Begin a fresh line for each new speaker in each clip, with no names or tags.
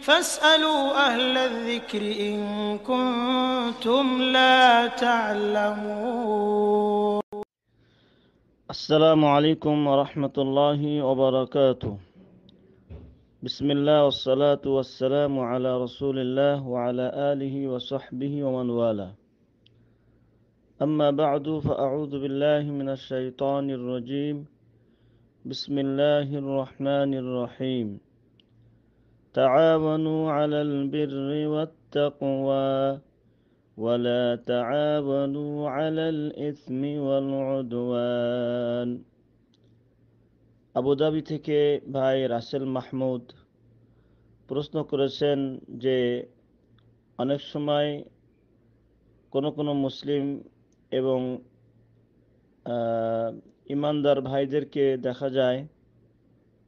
فاسألوا أهل الذكر إن كنتم لا تعلمون.
السلام عليكم ورحمة الله وبركاته. بسم الله والصلاة والسلام على رسول الله وعلى آله وصحبه ومن والاه. أما بعد فأعوذ بالله من الشيطان الرجيم. بسم الله الرحمن الرحيم. تعاونوا على البر والتقوى ولا تعاونوا على الإثم والعدوان. Abu Dhabi থেকে ভাই রাসেল মাহমুদ প্রশ্ন করেছেন যে অনেক সময় কোনো মুসলিম এবং ইমানদার ভাইদেরকে দেখা যায়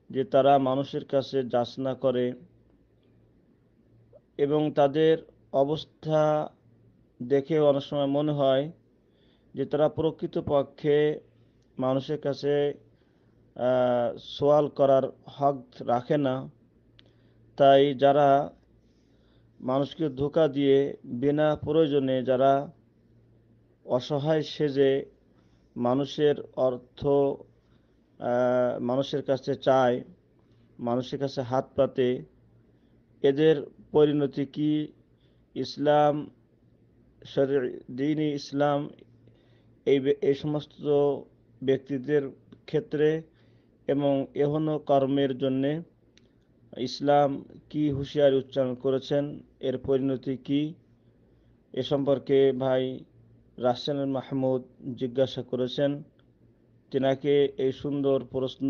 যে তারা মানুষের কাছে যাচনা করে এবং তাদের অবস্থা দেখে অনেক সময় মনে হয় যে তারা প্রকৃতপক্ষে মানুষের কাছে সওয়াল করার হক রাখে না। তাই যারা মানুষকে ধোঁকা দিয়ে বিনা প্রয়োজনে যারা অসহায় সেজে মানুষের অর্থ মানুষের কাছে চায়, মানুষের কাছে হাত পাতে, এদের পরিণতি কি? ইসলাম দ্বীন-ই ইসলাম এই সমস্ত ব্যক্তিদের ক্ষেত্রে এবং এহন কর্মের জন্যে ইসলাম কি হুঁশিয়ারি উচ্চারণ করেছেন, এর পরিণতি কি, এ সম্পর্কে ভাই রাসেল মাহমুদ জিজ্ঞাসা করেছেন। তিনাকে এই সুন্দর প্রশ্ন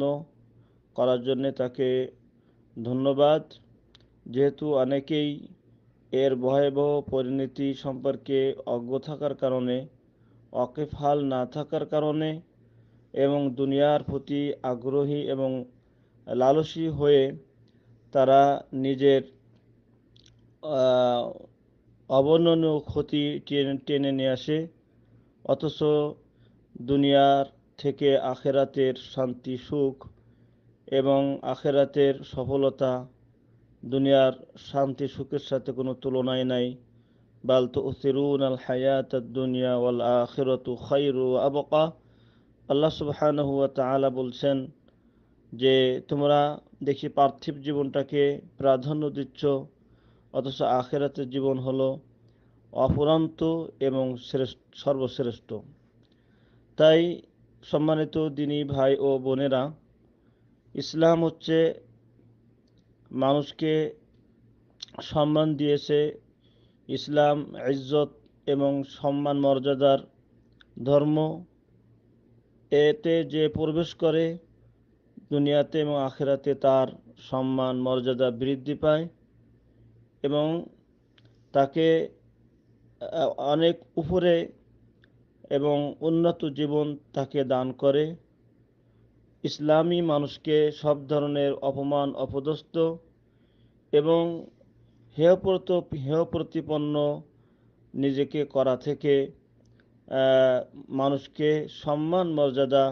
করার জন্যে তাকে ধন্যবাদ। যেহেতু অনেকেই এর ভয়াবহ পরিণতি সম্পর্কে অজ্ঞ থাকার কারণে, ওয়াকিফহাল না থাকার কারণে এবং দুনিয়ার প্রতি আগ্রহী এবং লালসী হয়ে তারা নিজের অবর্ণনীয় ক্ষতি টেনে নিয়ে আসে, অথচ দুনিয়ার থেকে আখেরাতের শান্তি সুখ এবং আখেরাতের সফলতা দুনিয়ার শান্তি সুখের সাথে কোনো তুলনায় নাই। বাল তুসিরুনাল হায়াতাদ দুনিয়া ওয়াল আখিরাতু খায়রু ওয়া আবকা। আল্লাহ সুবহানাহু ওয়া তাআলা বলছেন যে তোমরা দেখি পার্থিব জীবনটাকে প্রাধান্য দিচ্ছ, অথচ আখিরাতের জীবন হলো অফুরন্ত এবং সর্বশ্রেষ্ঠ। তাই সম্মানিত দ্বীনী ভাই ও বোনেরা, ইসলাম হচ্ছে মানুষকে সম্মান দিয়েছে। ইসলাম ইজ্জত এবং সম্মান মর্যাদার ধর্ম। এতে যে প্রবেশ করে দুনিয়াতে এবং আখিরাতে তার সম্মান মর্যাদা বৃদ্ধি পায় এবং তাকে অনেক উপরে এবং উন্নত জীবন তাকে দান করে। ইসলামী মানুষকে সব ধরনের অপমান অপদস্থ এবং হেয় প্রতিপন্ন নিজেকে করা থেকে মানুষকে সম্মান মর্যাদা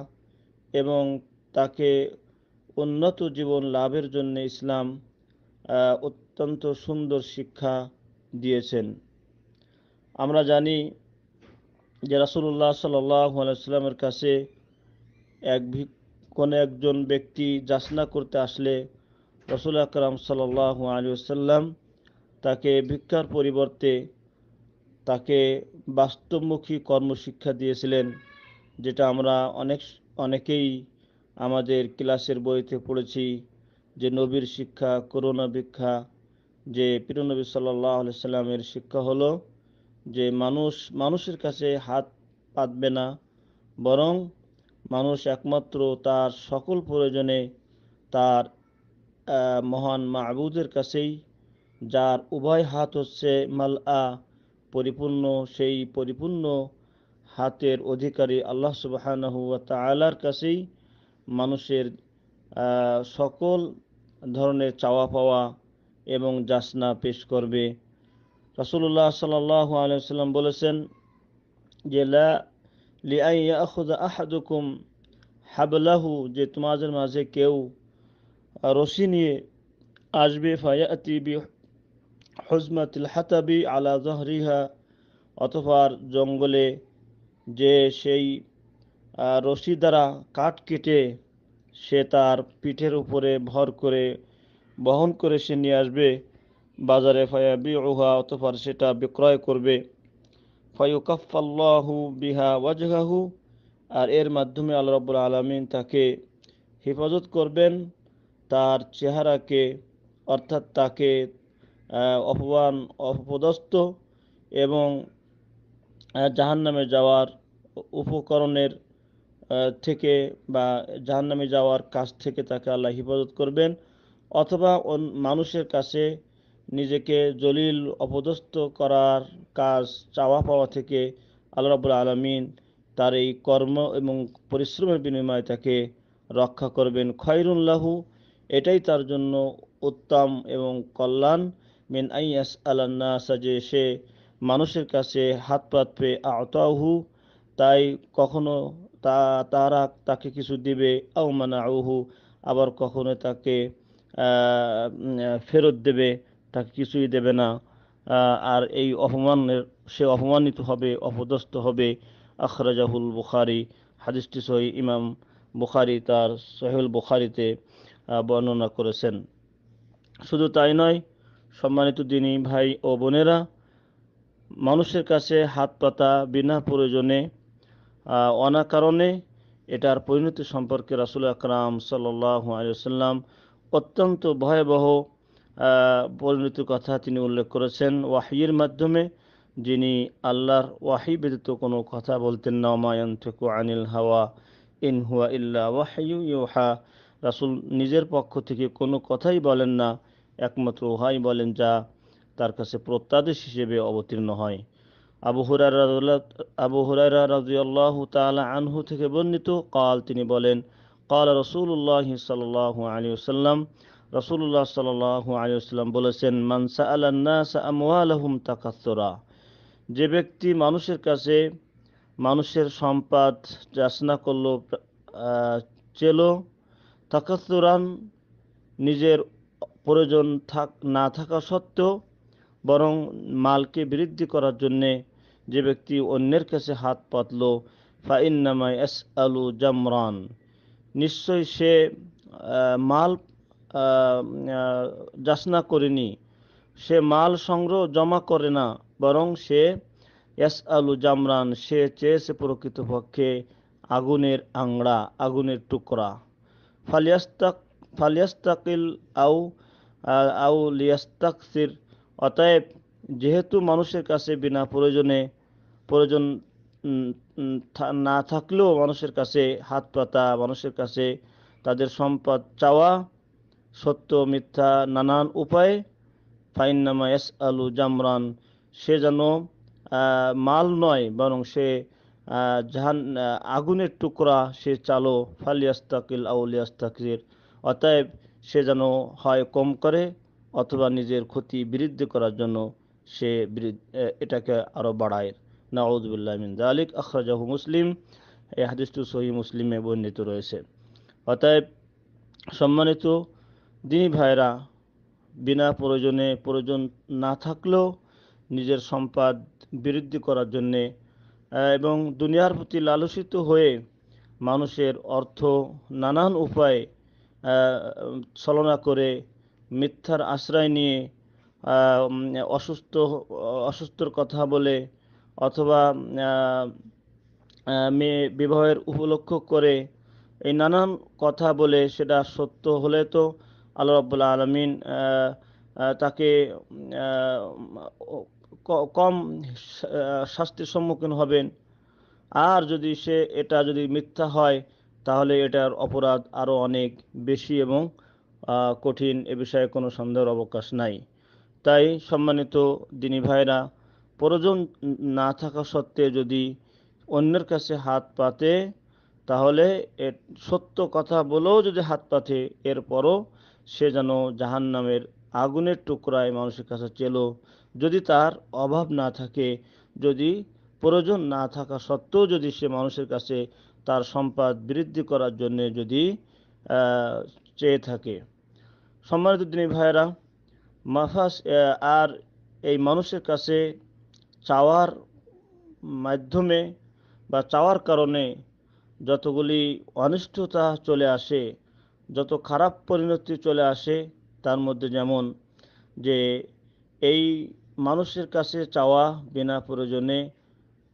এবং তাকে উন্নত জীবন লাভের জন্য ইসলাম অত্যন্ত সুন্দর শিক্ষা দিয়েছেন। আমরা জানি যে রাসূলুল্লাহ সাল্লাল্লাহু আলাইহি ওয়াসাল্লামের কাছে কোনো একজন ব্যক্তি যাচনা করতে আসলে রাসূল আকরাম সাল্লাল্লাহু আলাইহি ওয়াসাল্লাম তাকে ভিক্ষার পরিবর্তে তাকে বাস্তবমুখী কর্মশিক্ষা দিয়েছিলেন, যেটা আমরা অনেকেই আমাদের ক্লাসের বইতে পড়েছি যে নবীর শিক্ষা করুণা ভিক্ষা। যে প্রিয় নবী সাল্লাল্লাহু আলাইহি ওয়াসাল্লামের শিক্ষা হলো যে মানুষের কাছে হাত পাতবে না, বরং মানুষ একমাত্র তার সকল প্রয়োজনে তার মহান মাবুদের কাছেই, যার উভয় হাত হচ্ছে মালআ পরিপূর্ণ, সেই পরিপূর্ণ হাতের অধিকারী আল্লাহ সুবহানাহু ওয়া তাআলার কাছেই মানুষের সকল ধরনের চাওয়া পাওয়া এবং যাচনা পেশ করবে। রাসূলুল্লাহ সাল্লাল্লাহু আলাইহি ওয়াসাল্লাম বলেছেন যে লা লিআন ইয়াখুযা আহাদুকুম হাবলাহু, যে তোমাদের মাঝে কেউ রশি নিয়ে আসবে, ফায়াতি হুজমাতিল হাতাবি আলা জহরিহা, অতঃপর জঙ্গলে যে সেই রশি দ্বারা কাঠ কেটে সে তার পিঠের উপরে ভর করে বহন করে সে নিয়ে আসবে বাজারে, ফায়াবিউহা, অতঃপর সেটা বিক্রয় করবে, ফায়ুকাফফাল্লাহু বিহা ওয়াজহাহু, আর এর মাধ্যমে আল্লাহ রাব্বুল আলামিন তাকে হেফাজত করবেন তার চেহারাকে, অর্থাৎ তাকে অপদস্থ এবং জাহান্নামে যাওয়ার উপকরণের থেকে বা জাহান্নামে যাওয়ার কাছ থেকে তাকে আল্লাহ হেফাজত করবেন, অথবা মানুষের কাছে নিজেকে জলিল অপদস্থ করার কাজ চাওয়া পাওয়া থেকে আল্লাহ রাব্বুল আলামিন তার এই কর্ম এবং পরিশ্রমের বিনিময়ে তাকে রক্ষা করবেন। খয়রুন লাহু, এটাই তার জন্য উত্তম এবং কল্যাণ, মিন আইয়াস আলান্নাসা, যে সে মানুষের কাছে হাত পাতবে, আতাহু, তাই কখনো তারা তাকে কিছু দিবে, আও মানাউহু, আবার কখনো তাকে ফেরত দেবে, তাকে কিছুই দেবে না। আর এই অপমানের সে অপমানিত হবে, অপদস্থ হবে। আখরাজাহুল বুখারী, হাদিসটি সহিহ ইমাম বুখারী তার সহিহুল বুখারীতে বর্ণনা করেছেন। শুধু তাই নয়, সম্মানিত দিনী ভাই ও বোনেরা, মানুষের কাছে হাত পাতা বিনা প্রয়োজনে অনাকারণে, এটার পরিণতি সম্পর্কে রাসূল আকরাম সাল্লাল্লাহু আলাইহি ওয়াসাল্লাম অত্যন্ত ভয়াবহ পরিণতির কথা তিনি উল্লেখ করেছেন ওয়াহয়ির মাধ্যমে। যিনি আল্লাহর ওয়াহি ব্যতীত কোনো কথা বলতেন না, মা ইয়ানতিকু আনিল হাওয়া ইন হুয়া ইল্লা ওয়াহয়ু ইউহা, রাসূল নিজের পক্ষ থেকে কোনো কথাই বলেন না, একমাত্র ওহাই বলেন যা তার কাছে প্রত্যাদেশ হিসেবে অবতীর্ণ হয়। আবু হুরায়রা রাদিয়াল্লাহু তাআলা আনহু থেকে বর্ণিত, কাল, তিনি বলেন, কাল রাসূলুল্লাহ সাল্লাল্লাহু আলাইহি ওয়াসাল্লাম, রাসূলুল্লাহ সাল্লাল্লাহু আলাইহি ওয়াসাল্লাম বলেছেন, মান সাআলান নাস আমওয়ালাহুম তাকাসসুরা, যে ব্যক্তি মানুষের কাছে মানুষের সম্পদ যাচনা করলো, চেলো, তাকাসসুরান, নিজের প্রয়োজন না থাকা সত্ত্বেও, বরং মালকে বৃদ্ধি করার জন্যে যে ব্যক্তি অন্যের কাছে হাত পাতল, ফাইন্নামা ইয়াসআলু জামরান, নিশ্চয় সে মাল যাচনা করেনি, সে মাল সংগ্রহ জমা করে না, বরং সে ইয়াসআলু জামরান, সে চেয়েছে প্রকৃতপক্ষে আগুনের আংড়া, আগুনের টুকরা। ফালিয়াস্তাকিল আউ লিয়াস্তাকসির, অতএব যেহেতু মানুষের কাছে বিনা প্রয়োজন না থাকলেও মানুষের কাছে হাত পাতা, মানুষের কাছে তাদের সম্পদ চাওয়া, সত্য মিথ্যা নানান উপায়ে, ফাইন্নামা ইয়াসআলু জামরান, সে যেন মাল নয়, বরং সে আগুনের টুকরা সে চালো। ফালিয়াস্তাকিল আউ লিয়াস্তাকসির, অতএব সে যেন হয় কম করে অথবা নিজের ক্ষতি বৃদ্ধি করার জন্য সে এটাকে আরো বাড়ায়। নাউযুবিল্লাহি মিন যালিক, আখরাজাহু মুসলিম, এই হাদিসটি সহিহ মুসলিমে বর্ণিত রয়েছে। অতএব সম্মানিত দিনী ভাইরা, বিনা প্রয়োজন না থাকলেও নিজের সম্পদ বৃদ্ধি করার জন্যে এবং দুনিয়ার প্রতি লালসিত হয়ে মানুষের অর্থ নানান উপায়ে ছলনা করে, মিথ্যার আশ্রয় নিয়ে, অসুস্থর কথা বলে, অথবা মেয়ে বিবাহের উপলক্ষ করে, এই নানান কথা বলে, সেটা সত্য হলে তো আল্লাহ রাব্বুল আলামিন তাকে কম শাস্তির সম্মুখীন হবেন। আর যদি এটা যদি মিথ্যা হয়, তাহলে এটার অপরাধ আরো অনেক বেশি এবং কঠিন, এ বিষয়ে কোনো সন্দেহের অবকাশ নাই। তাই সম্মানিত দিনী ভাইরা, প্রয়োজন না থাকা সত্ত্বে যদি অন্যের কাছে হাত পাতে, তাহলে সত্য কথা বলেও যদি হাত পাতে, এরপরও সে যেন জাহান্নামের আগুনের টুকরায় মানুষের কাছে চেলো, যদি তার অভাব না থাকে, যদি প্রয়োজন না থাকা সত্ত্বেও যদি সে মানুষের কাছে তার সম্পদ বৃদ্ধি করার জন্য যদি চেয়ে থাকে। সম্মানিত দিনী ভাইয়েরা, আর এই মানুষের কাছে চাওয়ার মাধ্যমে বা চাওয়ার কারণে যতগুলি অনিষ্টতা চলে আসে, যত খারাপ পরিণতি চলে আসে, তার মধ্যে যেমন যে এই মানুষের কাছে চাওয়া বিনা প্রয়োজনে,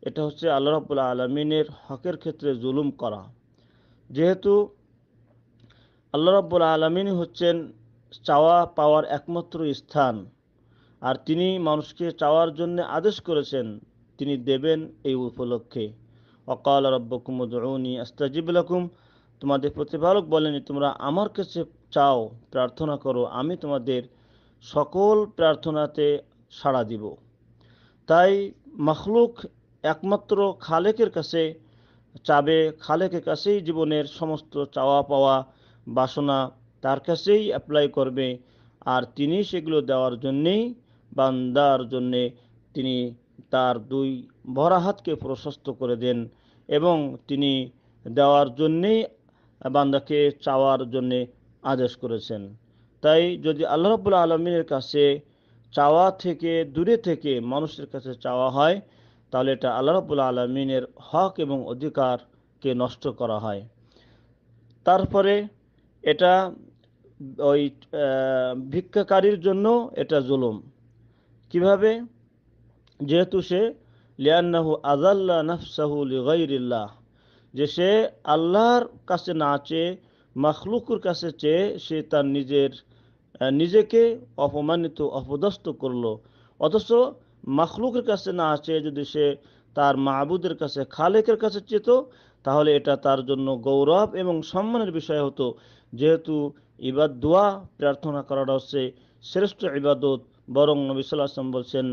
এটা হচ্ছে আল্লাহ রাব্বুল আলামিনের হকের ক্ষেত্রে জুলুম করা। যেহেতু আল্লাহ রাব্বুল আলামিন হচ্ছেন চাওয়া পাওয়ার একমাত্র স্থান, আর তিনি মানুষকে চাওয়ার জন্য আদেশ করেছেন, তিনি দেবেন এই উপলক্ষে। ওয়াকাল রাব্বুকুম উদউনি আস্তাজিব লাকুম, তোমাদের প্রতিপালক বলেন তোমরা আমার কাছে চাও, প্রার্থনা করো, আমি তোমাদের সকল প্রার্থনাতে সাড়া দিব। তাই মখলুক একমাত্র খালেকের কাছে চাবে, খালেকের কাছেই জীবনের সমস্ত চাওয়া পাওয়া বাসনা তার কাছেই অ্যাপ্লাই করবে, আর তিনি সেগুলো দেওয়ার জন্যেই বান্দার জন্যে তিনি তার দুই ভরা হাতকে প্রশস্ত করে দেন, এবং তিনি দেওয়ার জন্যেই বান্দাকে চাওয়ার জন্যে আদেশ করেছেন। তাই যদি আল্লাহ রাব্বুল আলামিনের কাছে চাওয়া থেকে দূরে থেকে মানুষের কাছে চাওয়া হয়, তাহলে এটা আল্লাহ রাব্বুল আলামিনের হক এবং অধিকারকে নষ্ট করা হয়। তারপরে এটা ওই ভিক্ষাকারীর জন্য এটা জুলুম। কিভাবে? যেহেতু সে লিয়ান্নাহু আযাল্লা নাফসাহু লিগাইরিল্লাহ, যে সে আল্লাহর কাছে না চেয়ে মাখলুকের কাছে চেয়ে সে তার নিজেকে অপমানিত অপদস্থ করলো। অথচ মাখলুকের কাছে না চেয়ে যদি সে তার মাবুদের কাছে খালেকের কাছে চেত, তাহলে এটা তার জন্য গৌরব এবং সম্মানের বিষয় হতো। যেহেতু দোয়া প্রার্থনা করাটা হচ্ছে শ্রেষ্ঠ ইবাদত, বরং নবী সাল্লাল্লাহু আলাইহি ওয়াসাল্লাম বলছেন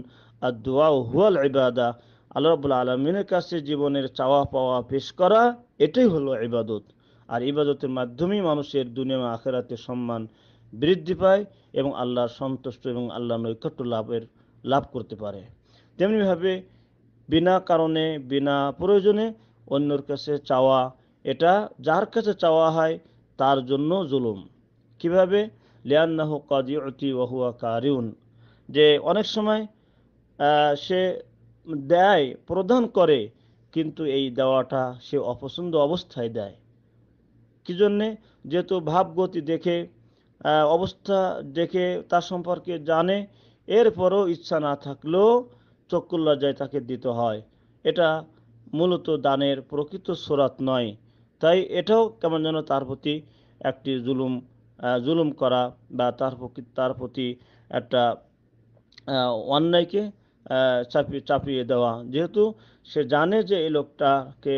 আর দোয়া হুয়াল ইবাদা, আল্লাহ রাব্বুল আলামিনের কাছে জীবনের চাওয়া পাওয়া পেশ করা, এটাই হলো ইবাদত। আর ইবাদতের মাধ্যমেই মানুষের দুনিয়া ও আখিরাতে সম্মান বৃদ্ধি পায় এবং আল্লাহর সন্তুষ্ট এবং আল্লাহর নৈকট্য লাভ করতে পারে। তেমনিভাবে বিনা কারণে বিনা প্রয়োজনে অন্যের কাছে চাওয়া, এটা যার কাছে চাওয়া হয় তার জন্য জুলুম। কিভাবে? লিয়ান্নাহু ক্বাদ ইউতি ওয়া হুয়া কারিউন, যে অনেক সময় সে দেয়, প্রদান করে, কিন্তু এই দেওয়াটা সে অপছন্দ অবস্থায় দেয়। কি জন্যে? যেহেতু ভাবগতি দেখে, অবস্থা দেখে তার সম্পর্কে জানে, এরপরও ইচ্ছা না থাকলেও চক্ষুর লজ্জায় তাকে দিতে হয়। এটা মূলত দানের প্রকৃত সুরাত নয়। তাই এটাও কেমন যেন তার প্রতি একটি জুলুম করা, বা তার প্রতি একটা অন্যায়কে চাপিয়ে দেওয়া। যেহেতু সে জানে যে এই লোকটাকে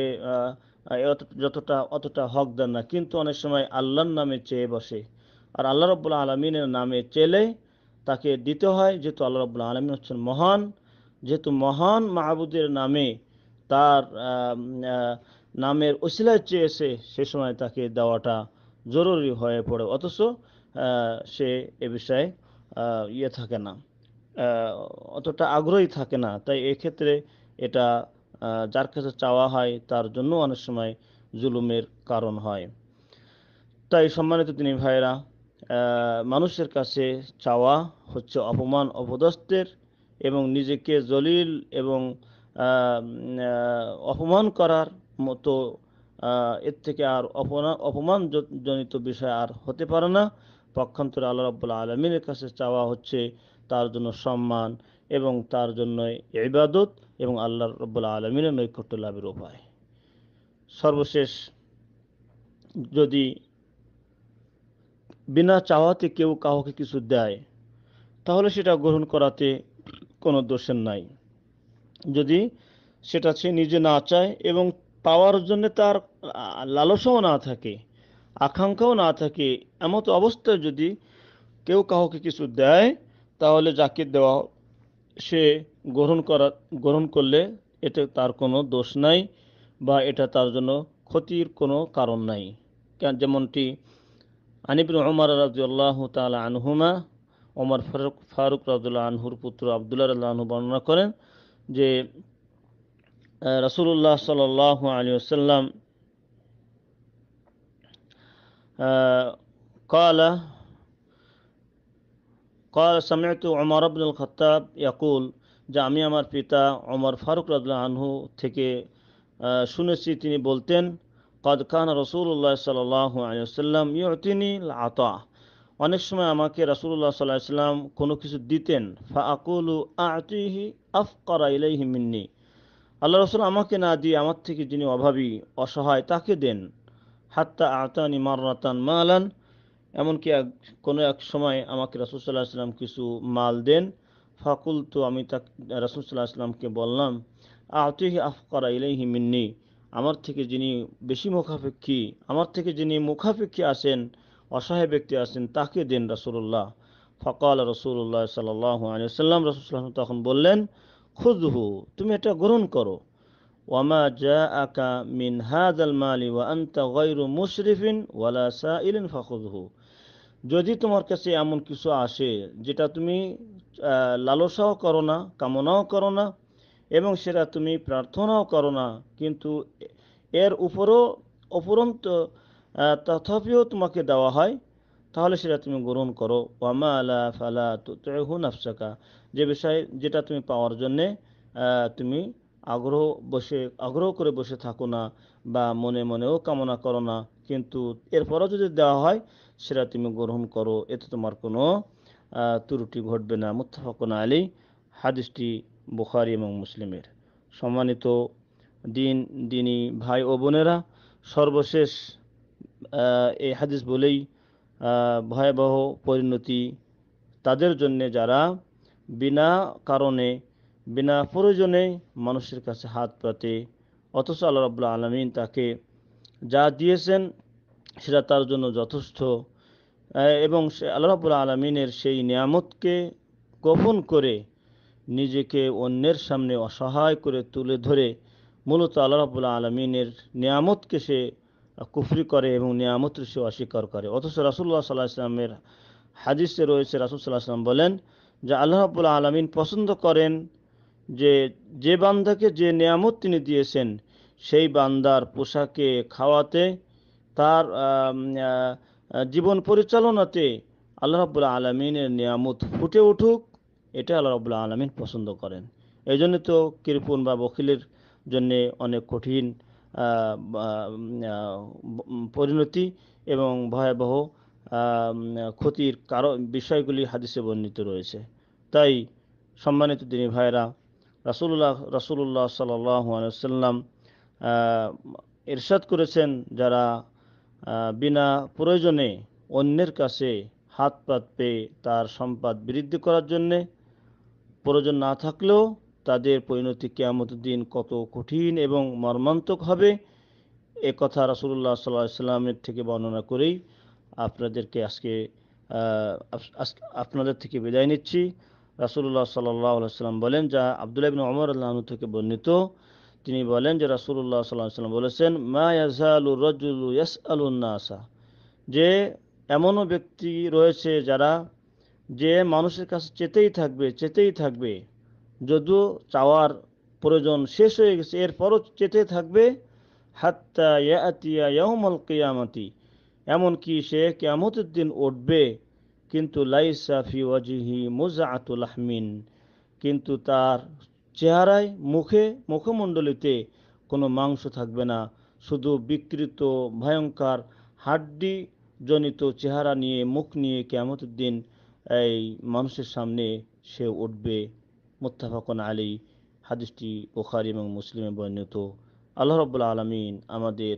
অতটা হকদার না, কিন্তু অনেক সময় আল্লাহর নামে চেয়ে বসে, আর আল্লাহ রাব্বুল আলামিনের নামে চেলে তাকে দিতে হয়। যেহেতু আল্লাহ রাব্বুল আলামিন হচ্ছেন মহান, যেহেতু মহান মাহবুদের নামে তার নামের ওসিলায় চেয়েছে, সে সময় তাকে দেওয়াটা জরুরি হয়ে পড়ে। অথচ সে এ বিষয়ে থাকে না, অতটা আগ্রহী থাকে না। তাই এক্ষেত্রে এটা যার কাছে চাওয়া হয় তার জন্য অনেক সময় জুলুমের কারণ হয়। তাই সম্মানিত দিনী ভাইরা, মানুষের কাছে চাওয়া হচ্ছে অপমান অপদস্থের এবং নিজেকে জলিল এবং অপমান করার মতো, এর থেকে আর অপমানজনিত বিষয় আর হতে পারে না। পক্ষান্তরে আল্লাহ রাব্বুল আলামিনের কাছে চাওয়া হচ্ছে তার জন্য সম্মান এবং তার জন্য ইবাদত এবং আল্লাহ রাব্বুল আলামিনের নৈকট্য লাভের উপায়। সর্বশেষ, যদি বিনা চাওয়াতে কেউ কাউকে কিছু দেয়, তাহলে সেটা গ্রহণ করাতে কোনো দোষের নাই। যদি সেটা সে নিজে না চায় এবং পাওয়ার জন্য তার লালসাও না থাকে, আকাঙ্ক্ষাও না থাকে, এমত অবস্থায় যদি কেউ কাউকে কিছু দেয়, তাহলে যাকে দেওয়া সে গ্রহণ করলে এতে তার কোনো দোষ নাই, বা এটা তার জন্য ক্ষতির কোনো কারণ নাই। যেমনটি আনিবনে উমর রাদিয়াল্লাহু তাআলা আনহুমা, ওমর ফারুক রাদিয়াল্লাহু আনহুর পুত্র আব্দুল্লাহ রাদিয়াল্লাহু আনহু বর্ণনা করেন যে রাসূলুল্লাহ সাল্লাল্লাহু আলাইহি ওয়াসাল্লাম قال قال سمعت عمر بن الخطاب يقول যে আমি আমার পিতা ওমর ফারুক রাদিয়াল্লাহু আনহু থেকে শুনেছি তিনি বলতেন قد كان رسول الله صلى الله عليه وسلم يعطيني العطاء অনেক সময় আমাকে রাসূলুল্লাহ সাল্লাল্লাহু আলাইহি ওয়াসাল্লাম কোনো কিছু দিতেন ফাআকুলু আ'তিহি আফকারা ইলাইহি মিন্নি আল্লাহ রাসূল আমাকে না দিয়ে আমার থেকে যিনি অভাবী অসহায় তাকে দেন হাত্তা আতানি মাররাতান মালান এমনকি কোনো এক সময় আমাকে রাসূল সাল্লাল্লাহু আলাইহি ওয়াসাল্লাম কিছু মাল দেন ফাকুলতু আমি রাসূল সাল্লাল্লাহু আলাইহি ওয়াসাল্লামকে বললাম আ'তিহি আফকারা ইলাইহি মিন্নি আমার থেকে যিনি বেশি মুখাপেক্ষী আমার থেকে যিনি মুখাপেক্ষী আছেন অসহায় ব্যক্তি আছেন তাকে দেন রাসূলুল্লাহ ফাকাল রাসূলুল্লাহ সাল্লাল্লাহু আলাইহি ওয়াসাল্লাম রাসূল সাল্লাল্লাহু আলাইহি ওয়াসাল্লাম তখন বললেন খুযহু তুমি এটা গ্রহণ করো ওয়ামা জাআকা মিন হাযাল মালি ওয়া আনতা গায়রু মুশরিফিন ওয়ালা সাইলিন ফাখুযহু যদি তোমার কাছে এমন কিছু আসে যেটা তুমি লালসাও করো না কামনাও করো না এবং সেটা তুমি প্রার্থনাও করো না কিন্তু এর উপরন্ত তথাপিও তোমাকে দেওয়া হয় তাহলে সেটা তুমি গ্রহণ করো ওয়ামা লা ফালা তুতিহু নাফসাকা যে বিষয় যেটা তুমি পাওয়ার জন্যে তুমি আগ্রহ করে বসে থাকো না বা মনে মনেও কামনা করো না কিন্তু এরপরও যদি দেওয়া হয় সেটা তুমি গ্রহণ করো এতে তোমার কোনো ত্রুটি ঘটবে না মুত্তাফাকুন আলাইহি হাদিসটি বুখারী এবং মুসলিমের সম্মানিত দিনী ভাই ও বোনেরা সর্বশেষ এই হাদিস বলেই ভয়াবহ পরিণতি তাদের জন্য যারা বিনা কারণে বিনা প্রয়োজনে মানুষের কাছে হাত পাতে অথচ আল্লাহ রাব্বুল আলামিন তাকে যা দিয়েছেন সেটা তার জন্য যথেষ্ট এবং সে আল্লাহ রাব্বুল আলামিনের সেই নিয়ামতকে গোপন করে নিজেকে অন্যের সামনে অসহায় করে তুলে ধরে মূলত আল্লাহ রাব্বুল আলামিনের নিয়ামতকে সে কুফরি করে এবং নিয়ামতকে সে অস্বীকার করে অথচ রাসূলুল্লাহ সাল্লাল্লাহু আলাইহি ওয়াসাল্লামের হাদিসে রয়েছে রাসূল সাল্লাল্লাহু আলাইহি ওয়াসাল্লাম বলেন যে আল্লাহ রাব্বুল আলামিন পছন্দ করেন যে বান্দাকে যে নিয়ামত তিনি দিয়েছেন সেই বান্দার পোশাকে খাওয়াতে তার জীবন পরিচালনাতে আল্লাহ রাব্বুল আলামিনের নিয়ামত ফুটে উঠুক এটা আল্লাহ রাব্বুল আলামিন পছন্দ করেন এই জন্য তো কৃপণ বা বখিলের জন্য অনেক কঠিন পরিণতি এবং ভয়াবহ ক্ষতির বিষয়গুলি হাদিসে বর্ণিত রয়েছে তাই সম্মানিত দিনী ভাইরা রাসূলুল্লাহ সাল্লাল্লাহু আলাইহি ওয়াসাল্লাম ইরশাদ করেছেন যারা বিনা প্রয়োজনে অন্যের কাছে হাত পাতবে তার সম্পদ বৃদ্ধি করার জন্যে প্রয়োজন না থাকলেও তাদের পরিণতি কিয়ামতের দিন কত কঠিন এবং মর্মান্তিক হবে এ কথা রাসূলুল্লাহ সাল্লাল্লাহু আলাইহি ওয়াসাল্লামের থেকে বর্ণনা করেই আপনাদের থেকে বিদায় নিচ্ছি রাসূলুল্লাহ সাল্লাল্লাহু আলাইহি ওয়াসাল্লাম বলেন যা আব্দুল্লাহ ইবনে ওমর রাদিয়াল্লাহু আনহু থেকে বর্ণিত তিনি বলেন যে রাসূলুল্লাহ সাল্লাল্লাহু আলাইহি ওয়াসাল্লাম বলেছেন মা ইয়াজালু রাজুলু ইয়াসআলুন নাসা যে এমনও ব্যক্তি রয়েছে যারা যে মানুষের কাছে চেতেই থাকবে যদিও চাওয়ার প্রয়োজন শেষ হয়ে গেছে এরপরও চেতে থাকবে হাত্তা ইয়াতিয়া ইয়াউমুল কিয়ামতি এমনকি সে কিয়ামতের দিন উঠবে কিন্তু লাইসা ফি ওয়াজহি মুজআতুল লাহমিন কিন্তু তার চেহারায় মুখমণ্ডলিতে কোনো মাংস থাকবে না শুধু বিকৃত ভয়ঙ্কর হাড্ডি জনিত চেহারা নিয়ে মুখ নিয়ে কিয়ামতের দিন এই মানুষের সামনে সে উঠবে মুত্তাফাকুন আলাইহি হাদিসটি বুখারী এবং মুসলিমে বর্ণিত আল্লাহ রাব্বুল আলামিন আমাদের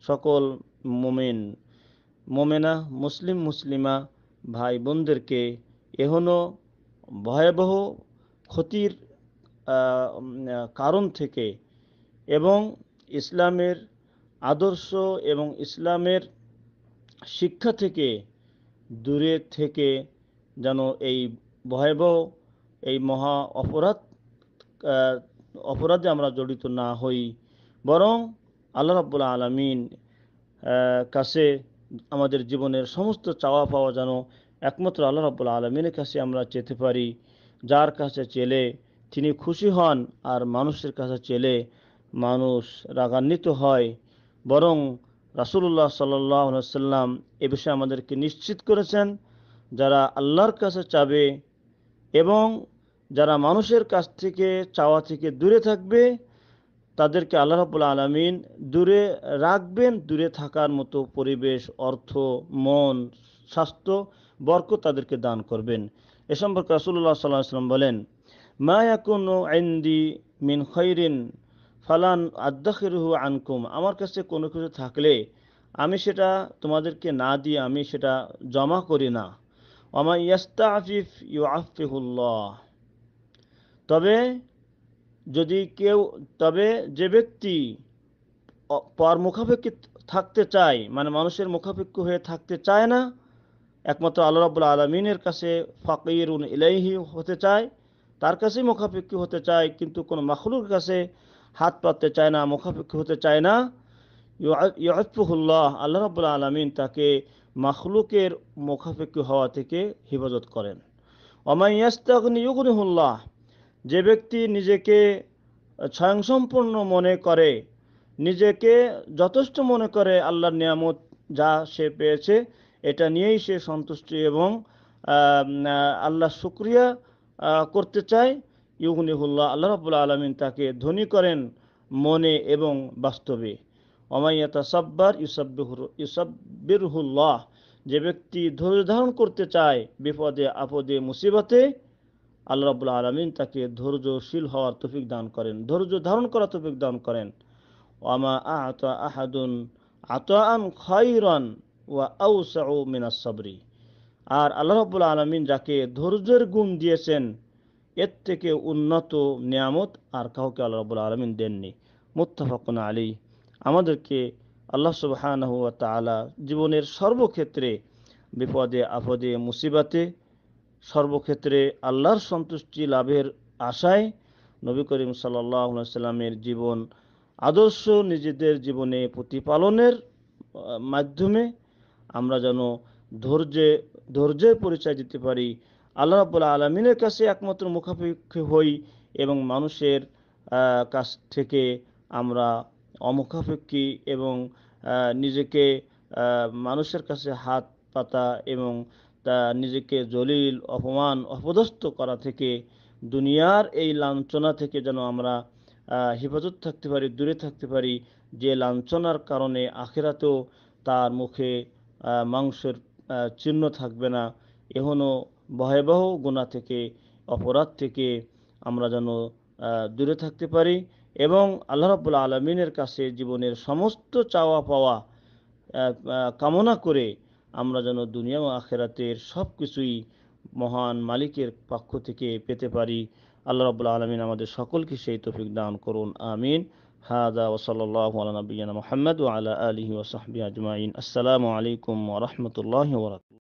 সকল মুমিনা মুসলিমা ভাই বোনদেরকে এখনো ভয়াবহ ক্ষতির কারণ থেকে এবং ইসলামের আদর্শ এবং ইসলামের শিক্ষা থেকে দূরে থেকে যেন এই ভয়াবহ এই মহা অপরাধে আমরা জড়িত না হই বরং আল্লাহ রাব্বুল আলামিন কাছে আমাদের জীবনের সমস্ত চাওয়া পাওয়া যেন একমাত্র আল্লাহ রাব্বুল আলামিনের কাছে আমরা চেতে পারি যার কাছে চেলে তিনি খুশি হন আর মানুষের কাছে চেলে মানুষ রাগান্বিত হয় বরং রাসূলুল্লাহ সাল্লাল্লাহু আলাইহি ওয়াসাল্লাম এ বিষয়ে আমাদেরকে নিশ্চিত করেছেন যারা আল্লাহর কাছে চাবে এবং যারা মানুষের কাছ থেকে চাওয়া থেকে দূরে থাকবে, তাদেরকে আল্লাহ রাব্বুল আলামিন দূরে রাখবেন, দূরে থাকার মতো পরিবেশ, অর্থ, মন, স্বাস্থ্য, বরকত তাদেরকে দান করবেন। এ সম্পর্কে রাসূলুল্লাহ সাল্লাল্লাহু আলাইহি ওয়াসাল্লাম বলেন, মা ইয়াকুনু ইনদি মিন খাইরিন ফালান আদাখিরুহু আনকুম, আমার কাছে কোনো কিছু থাকলে আমি সেটা তোমাদেরকে না দিয়ে আমি সেটা জমা করি না। ওয়া মা ইয়াস্তাফিফ ইউআফিহুল্লাহ, তবে যদি কেউ তবে যে ব্যক্তি পর মুখাপেক্ষী থাকতে চায়, মানে মানুষের মুখাপেক্ষী হয়ে থাকতে চায় না, একমাত্র আল্লাহ রাব্বুল আলামিনের কাছে ফাকিরুন ইলাইহি হতে চায়, তার কাছেই মুখাপেক্ষী হতে চায়, কিন্তু কোনো মাখলুকের কাছে হাত পাততে চায় না, মুখাপেক্ষী হতে চায় না, ইউআফিহুল্লাহ, আল্লাহ রাব্বুল আলামিন তাকে মাখলুকের মুখাপেক্ষী হওয়া থেকে হেফাজত করেন। ওয়া মান ইয়াস্তাগনি ইউগনিহুল্লাহ, যে ব্যক্তি নিজেকে স্বয়ংসম্পূর্ণ মনে করে, নিজেকে যথেষ্ট মনে করে, আল্লাহর নিয়ামত যা সে পেয়েছে এটা নিয়েই সে সন্তুষ্টি এবং আল্লাহ শুকরিয়া করতে চায়, ইউগনিহুল্লাহ, আল্লাহ রাব্বুল আলামিন তাকে ধনী করেন মনে এবং বাস্তবে। ওমাইয়াতা সাব্বার ইউসাব্বিরহুল্লাহ, যে ব্যক্তি ধৈর্য ধারণ করতে চায় বিপদে আপদে মুসিবতে, আল্লাহ রাব্বুল আলামিন তাকে ধৈর্যশীল হওয়ার তৌফিক দান করেন, ধৈর্য ধারণ করার তৌফিক দান করেন। ওয়ামা আ'তা আহাদুন আতাআন খায়রান ওয়া আওসাউ মিনাস সাবরি, আর আল্লাহ রাব্বুল আলামিন যাকে ধৈর্যের গুণ দিয়েছেন, এর থেকে উন্নত নিয়ামত আর কাউকে আল্লাহ রাব্বুল আলামিন দেননি। মুত্তাফাকুন আলাইহি। আমাদেরকে আল্লাহ সুবহানাহু ওয়া তাআলা জীবনের সর্বক্ষেত্রে বিপদে আপদে মুসিবতে সর্বক্ষেত্রে আল্লাহর সন্তুষ্টি লাভের আশায় নবী করিম সাল্লাল্লাহু আলাইহি সাল্লামের জীবন আদর্শ নিজেদের জীবনে প্রতিপালনের মাধ্যমে আমরা যেন ধৈর্যের পরিচয় দিতে পারি, আল্লাহ রাব্বুল আলামিনের কাছে একমাত্র মুখাপেক্ষী হই এবং মানুষের কাছ থেকে আমরা অমুখাপেক্ষী এবং নিজেকে মানুষের কাছে হাত পাতা এবং তা নিজেকে জলিল অপমান অপদস্থ করা থেকে, দুনিয়ার এই লাঞ্ছনা থেকে যেন আমরা হেফাজত থাকতে পারি, দূরে থাকতে পারি, যে লাঞ্ছনার কারণে আখিরাতেও তার মুখে মাংসের চিহ্ন থাকবে না। এখনও ভয়াবহ গুনাহ থেকে, অপরাধ থেকে আমরা যেন দূরে থাকতে পারি এবং আল্লাহ রাব্বুল আলামিনের কাছে জীবনের সমস্ত চাওয়া পাওয়া কামনা করে আমরা যেন দুনিয়া ও আখিরাতের সব কিছুই মহান মালিকের পক্ষ থেকে পেতে পারি। আল্লাহ রাব্বুল আলামিন আমাদের সকলকে সেই তৌফিক দান করুন, আমিন। হাযা ওয়া সাল্লাল্লাহু আলা নাবিয়্যিনা মুহাম্মদ ওয়া আলা আলিহি ওয়া সাহবিহি আজমাইন। আসসালামু আলাইকুম ওয়া রাহমাতুল্লাহি ওয়া বারাকাতুহু।